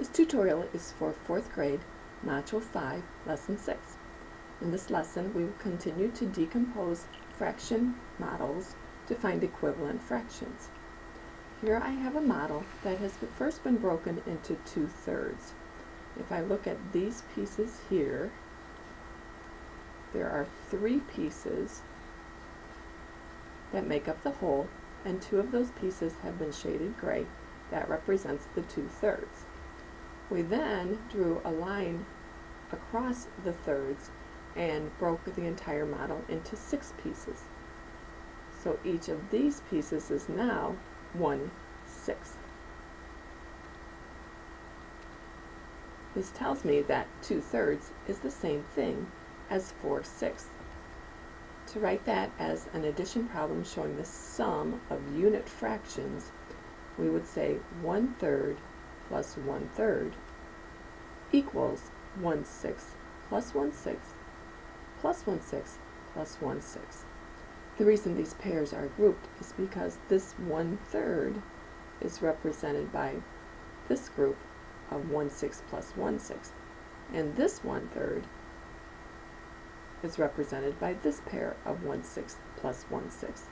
This tutorial is for 4th grade, Module 5, Lesson 6. In this lesson, we will continue to decompose fraction models to find equivalent fractions. Here I have a model that has first been broken into 2/3. If I look at these pieces here, there are 3 pieces that make up the whole, and 2 of those pieces have been shaded gray. That represents the 2/3. We then drew a line across the thirds and broke the entire model into 6 pieces. So each of these pieces is now 1/6. This tells me that 2/3 is the same thing as 4/6. To write that as an addition problem showing the sum of unit fractions, we would say 1/3 plus 1/3 equals 1/6 plus 1/6 plus 1/6 plus 1/6. The reason these pairs are grouped is because this 1/3 is represented by this group of 1/6 plus 1/6, and this 1/3 is represented by this pair of 1/6 plus 1/6.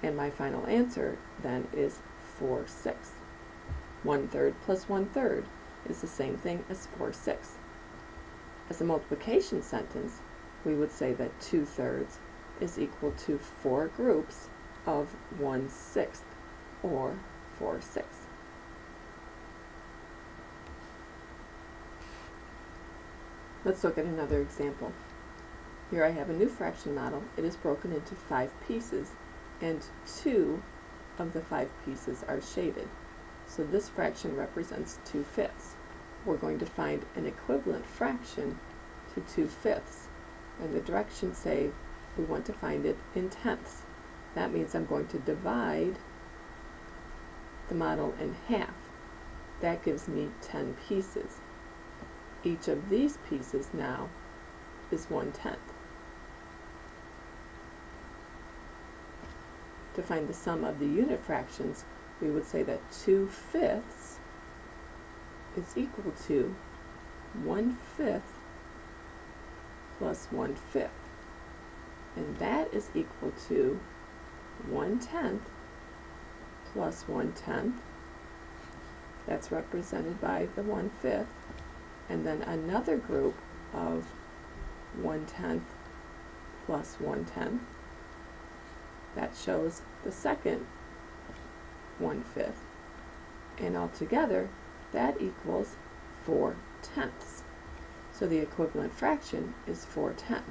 And my final answer then is 4/6. 1/3 plus 1/3 is the same thing as 4/6. As a multiplication sentence, we would say that 2/3 is equal to 4 groups of 1/6, or 4/6. Let's look at another example. Here I have a new fraction model. It is broken into 5 pieces, and 2 of the 5 pieces are shaded. So this fraction represents 2/5. We're going to find an equivalent fraction to 2/5, and the directions say we want to find it in tenths. That means I'm going to divide the model in half. That gives me 10 pieces. Each of these pieces now is 1/10. To find the sum of the unit fractions, we would say that 2/5 is equal to 1/5 plus 1/5, and that is equal to 1/10 plus 1/10. That's represented by the 1/5, and then another group of 1/10 plus 1/10. That shows the second 1/5, and altogether that equals 4/10. So the equivalent fraction is 4/10.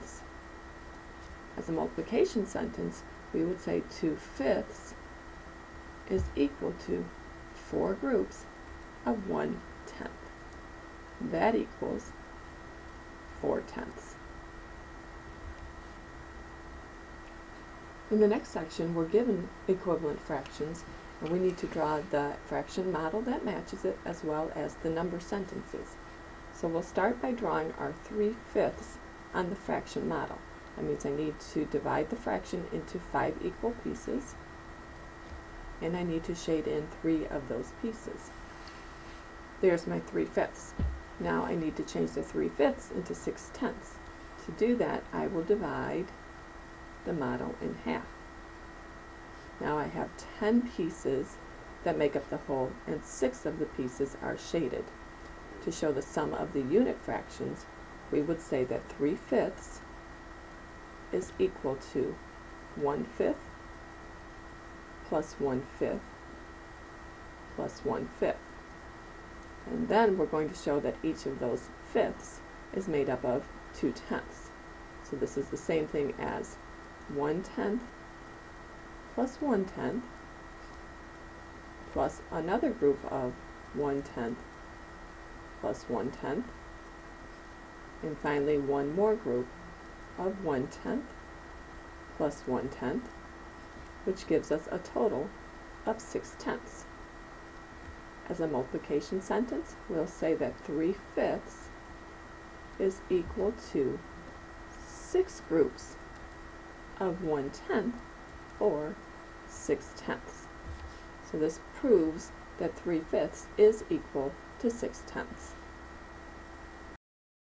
As a multiplication sentence, we would say 2/5 is equal to 4 groups of 1/10. That equals 4/10. In the next section, we're given equivalent fractions, and we need to draw the fraction model that matches it, as well as the number sentences. So we'll start by drawing our 3/5 on the fraction model. That means I need to divide the fraction into 5 equal pieces, and I need to shade in 3 of those pieces. There's my 3/5. Now I need to change the 3/5 into 6/10. To do that, I will divide the model in half. Now I have 10 pieces that make up the whole, and 6 of the pieces are shaded. To show the sum of the unit fractions, we would say that 3/5 is equal to 1/5 plus 1/5 plus 1/5. And then we're going to show that each of those fifths is made up of 2/10. So this is the same thing as 1/10 plus 1/10 plus another group of 1/10 plus 1/10, and finally one more group of 1/10 plus 1/10, which gives us a total of 6/10. As a multiplication sentence, we'll say that 3/5 is equal to 6 groups of 1/10, or 6/10. So this proves that 3/5 is equal to 6/10.